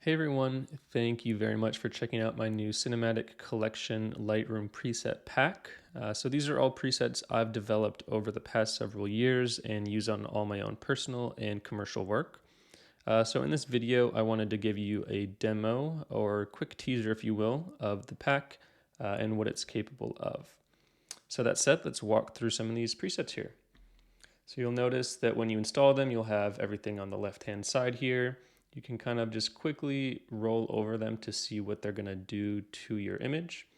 Hey everyone, thank you very much for checking out my new Cinematic Collection Lightroom preset pack. So these are all presets I've developed over the past several years and use on all my own personal and commercial work. So in this video, I wanted to give you a demo or quick teaser, if you will, of the pack and what it's capable of. So that said, let's walk through some of these presets here. So you'll notice that when you install them, you'll have everything on the left-hand side here. You can kind of just quickly roll over them to see what they're going to do to your image.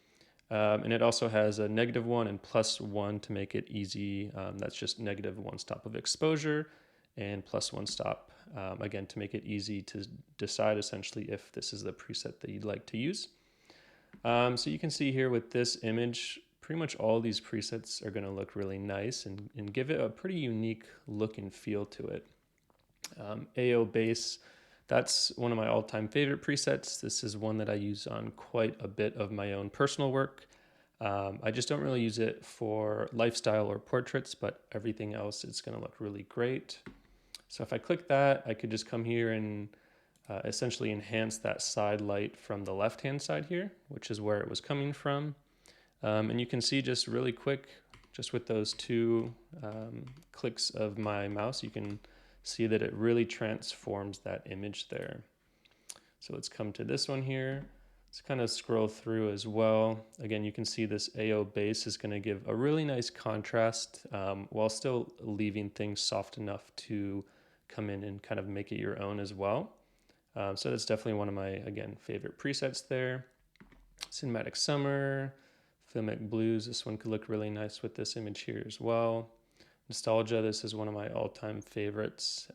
And it also has a -1 and +1 to make it easy. That's just -1 stop of exposure and +1 stop, again, to make it easy to decide essentially if this is the preset that you'd like to use. So you can see here with this image, pretty much all these presets are going to look really nice and give it a pretty unique look and feel to it. AO base, that's one of my all-time favorite presets. This is one that I use on quite a bit of my own personal work. I just don't really use it for lifestyle or portraits, but everything else it's going to look really great. So if I click that, I could just come here and essentially enhance that side light from the left-hand side here, which is where it was coming from. And you can see just really quick, just with those two clicks of my mouse, you can see that it really transforms that image there. So let's come to this one here. Let's kind of scroll through as well. Again, you can see this AO base is going to give a really nice contrast while still leaving things soft enough to come in and kind of make it your own as well. So that's definitely one of my, again, favorite presets there. Cinematic Summer, Filmic Blues, this one could look really nice with this image here as well. Nostalgia, this is one of my all-time favorites.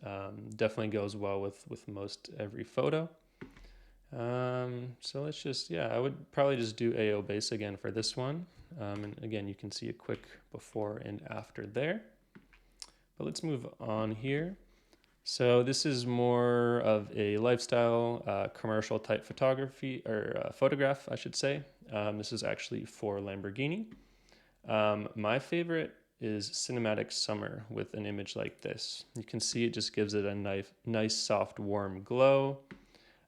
Definitely goes well with most every photo. So let's just, I would probably just do AO base again for this one. And again, you can see a quick before and after there. But let's move on here. So this is more of a lifestyle, commercial type photography or photograph, I should say. This is actually for Lamborghini. My favorite is Cinematic Summer with an image like this. You can see it just gives it a nice soft, warm glow,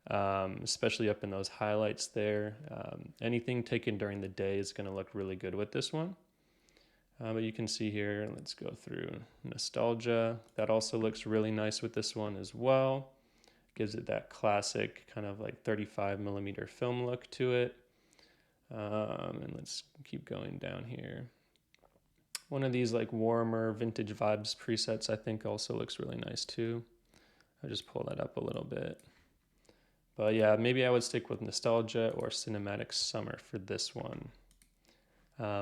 especially up in those highlights there. Anything taken during the day is going to look really good with this one. But you can see here, let's go through Nostalgia. That also looks really nice with this one as well. Gives it that classic kind of like 35mm film look to it. And let's keep going down here. One of these like warmer vintage vibes presets I think also looks really nice too. I'll just pull that up a little bit. But yeah, maybe I would stick with Nostalgia or Cinematic Summer for this one.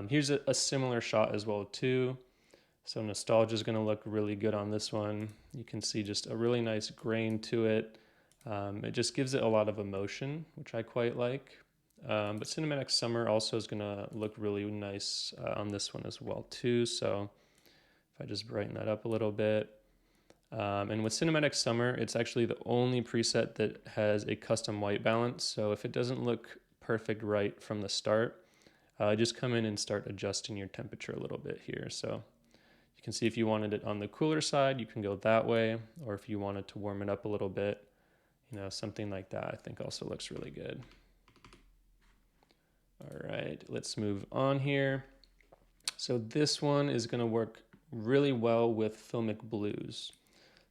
Here's a similar shot as well too. So Nostalgia is going to look really good on this one. You can see just a really nice grain to it. It just gives it a lot of emotion, which I quite like. But Cinematic Summer also is going to look really nice on this one as well too. So if I just brighten that up a little bit. And with Cinematic Summer, it's actually the only preset that has a custom white balance. So if it doesn't look perfect right from the start, just come in and start adjusting your temperature a little bit here. So you can see if you wanted it on the cooler side, you can go that way. Or if you wanted to warm it up a little bit, something like that I think also looks really good. All right, let's move on here. So this one is going to work really well with Filmic Blues.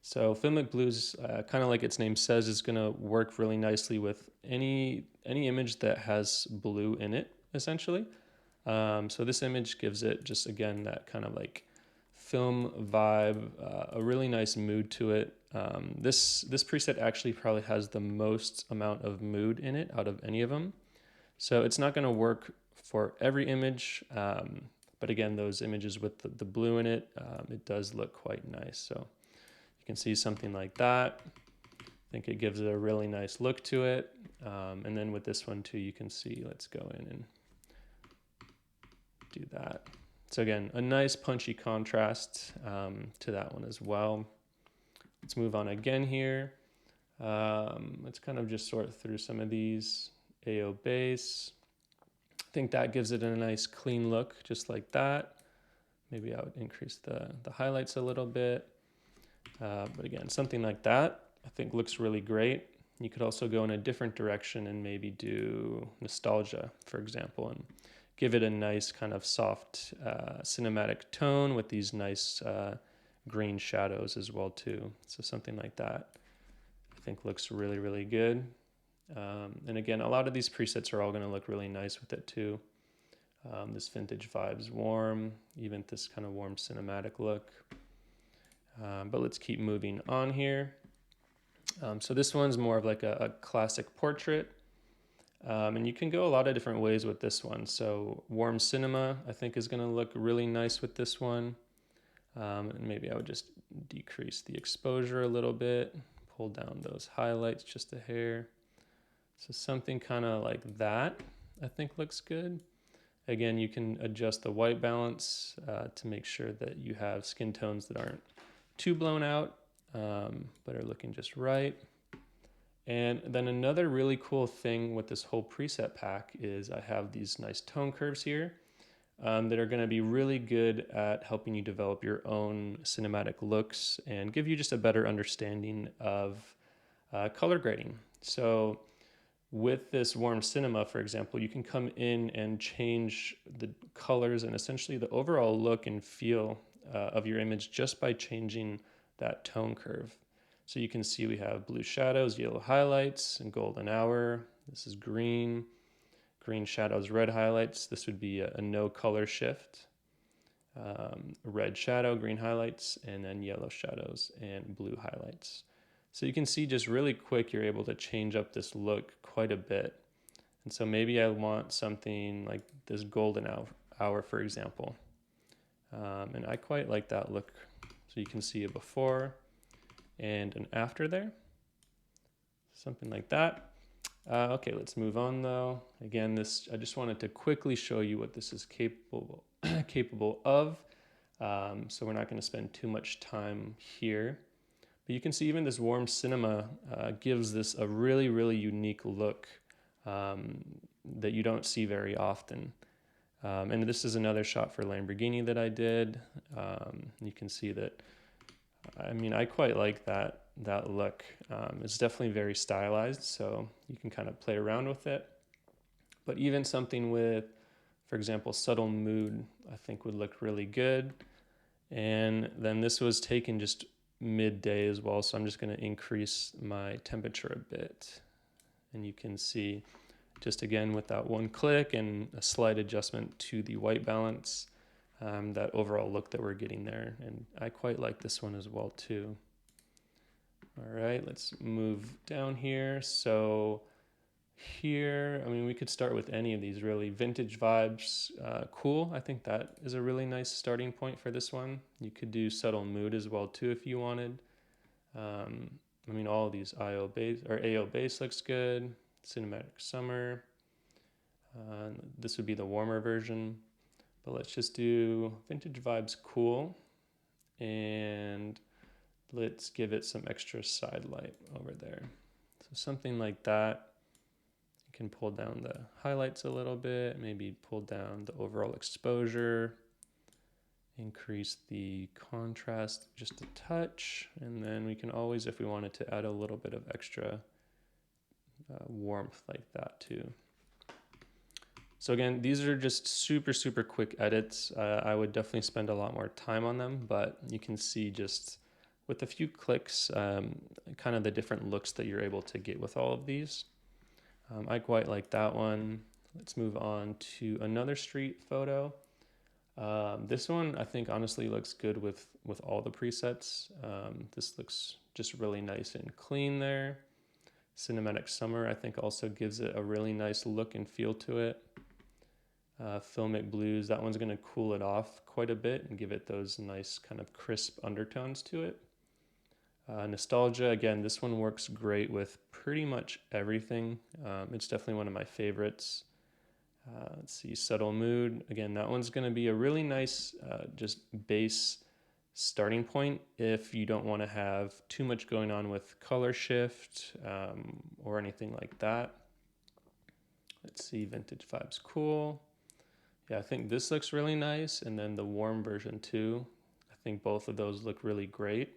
So Filmic Blues, kind of like its name says, is going to work really nicely with any image that has blue in it, essentially. So this image gives it just, again, that kind of like film vibe, a really nice mood to it. This preset actually probably has the most amount of mood in it out of any of them. So it's not going to work for every image, but again, those images with the blue in it, it does look quite nice. So you can see something like that. I think it gives it a really nice look to it. And then with this one too, you can see, let's go in and do that. So again, a nice punchy contrast to that one as well. Let's move on again here. Let's kind of just sort through some of these. AO base. I think that gives it a nice clean look, just like that. Maybe I would increase the highlights a little bit. But again, something like that I think looks really great. You could also go in a different direction and maybe do nostalgia, for example, and give it a nice kind of soft cinematic tone with these nice green shadows as well too. So something like that I think looks really, really good. And again, a lot of these presets are all going to look really nice with it too. This vintage vibes warm, even this kind of warm cinematic look. But let's keep moving on here. So this one's more of like a classic portrait. And you can go a lot of different ways with this one. So warm cinema, I think, is going to look really nice with this one. And maybe I would just decrease the exposure a little bit, pull down those highlights just a hair. So something kind of like that, I think looks good. Again, you can adjust the white balance to make sure that you have skin tones that aren't too blown out, but are looking just right. And then another really cool thing with this whole preset pack is I have these nice tone curves here that are going to be really good at helping you develop your own cinematic looks and give you just a better understanding of color grading. So with this warm cinema, for example, you can come in and change the colors and essentially the overall look and feel of your image just by changing that tone curve. So you can see we have blue shadows, yellow highlights, and golden hour. This is green. Green shadows, red highlights. This would be a no color shift. Red shadow, green highlights, and then yellow shadows and blue highlights. So you can see just really quick, you're able to change up this look quite a bit. And so maybe I want something like this golden hour, for example. And I quite like that look. So you can see a before and an after there. Something like that. Okay, let's move on though. Again, I just wanted to quickly show you what this is capable of. So we're not going to spend too much time here. But you can see even this warm cinema gives this a really, really unique look that you don't see very often. And this is another shot for Lamborghini that I did. You can see that, I mean, I quite like that look. It's definitely very stylized, so you can kind of play around with it. But even something with, for example, subtle mood, I think would look really good. And then this was taken just midday as well, so I'm just going to increase my temperature a bit. And you can see just again with that one click and a slight adjustment to the white balance, that overall look that we're getting there. And I quite like this one as well too. All right, let's move down here. So here, I mean, we could start with any of these really. Vintage vibes, cool. I think that is a really nice starting point for this one. You could do subtle mood as well too if you wanted. I mean, all of these AO base looks good. Cinematic summer. This would be the warmer version, but let's just do vintage vibes cool, and let's give it some extra side light over there. So something like that. You can pull down the highlights a little bit, maybe pull down the overall exposure, increase the contrast just a touch, and then we can always, if we wanted to, add a little bit of extra warmth like that too. So again, these are just super, super quick edits. I would definitely spend a lot more time on them, but you can see just with a few clicks, kind of the different looks that you're able to get with all of these. I quite like that one. Let's move on to another street photo. This one, I think, honestly looks good with all the presets. This looks just really nice and clean there. Cinematic Summer, I think, also gives it a really nice look and feel to it. Filmic Blues, that one's going to cool it off quite a bit and give it those nice kind of crisp undertones to it. Nostalgia, again, this one works great with pretty much everything. It's definitely one of my favorites. Let's see, Subtle Mood. Again, that one's going to be a really nice just base starting point if you don't want to have too much going on with color shift or anything like that. Let's see, Vintage Vibes Cool. Yeah, I think this looks really nice, and then the warm version too. I think both of those look really great.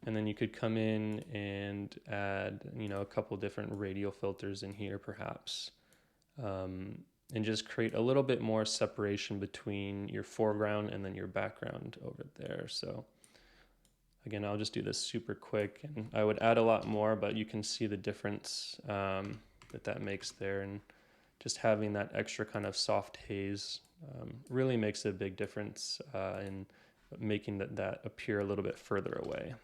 And then you could come in and add, you know, a couple different radial filters in here perhaps. And just create a little bit more separation between your foreground and then your background over there. So again, I'll just do this super quick, and I would add a lot more, but you can see the difference that makes there. And just having that extra kind of soft haze really makes a big difference in making that appear a little bit further away.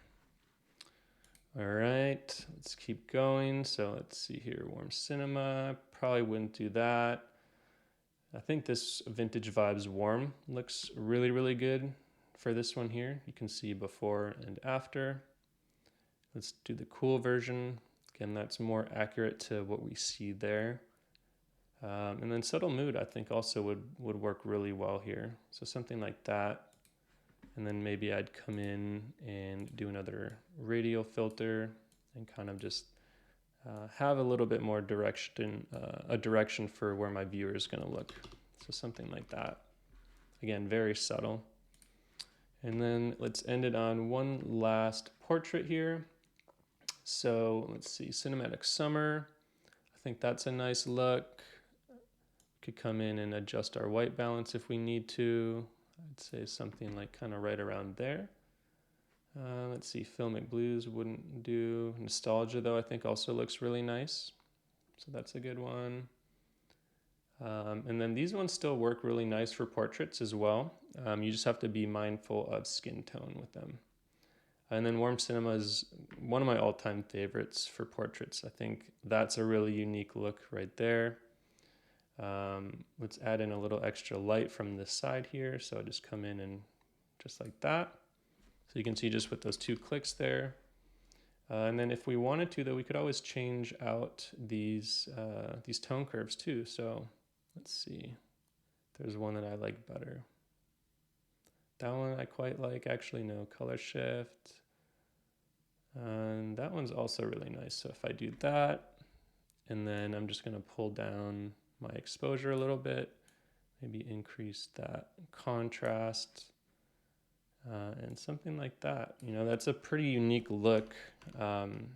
All right, let's keep going. So let's see here, warm cinema, probably wouldn't do that. I think this Vintage Vibes Warm looks really, really good for this one here. You can see before and after. Let's do the cool version. Again, that's more accurate to what we see there. And then Subtle Mood, I think also would work really well here. So something like that. And then maybe I'd come in and do another radial filter and kind of just have a little bit more direction, a direction for where my viewer is going to look. So something like that. Again, very subtle. And then let's end it on one last portrait here. So let's see, Cinematic Summer. I think that's a nice look. Could come in and adjust our white balance if we need to. I'd say something like kind of right around there. Let's see, Filmic Blues wouldn't do. Nostalgia, though, I think also looks really nice. So that's a good one. And then these ones still work really nice for portraits as well. You just have to be mindful of skin tone with them. And then Warm Cinema is one of my all-time favorites for portraits. I think that's a really unique look right there. Let's add in a little extra light from this side here. So I just come in and just like that. So you can see just with those two clicks there. And then if we wanted to, though, we could always change out these tone curves too. So let's see. There's one that I like better. That one I quite like. Actually, no, color shift. And that one's also really nice. So if I do that, and then I'm just going to pull down my exposure a little bit, maybe increase that contrast. And something like that. You know, that's a pretty unique look, and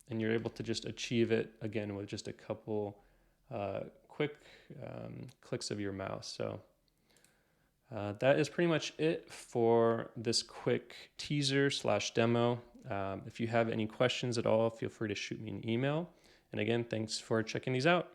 you're able to just achieve it again with just a couple quick clicks of your mouse. So that is pretty much it for this quick teaser / demo. If you have any questions at all, feel free to shoot me an email. And again, thanks for checking these out.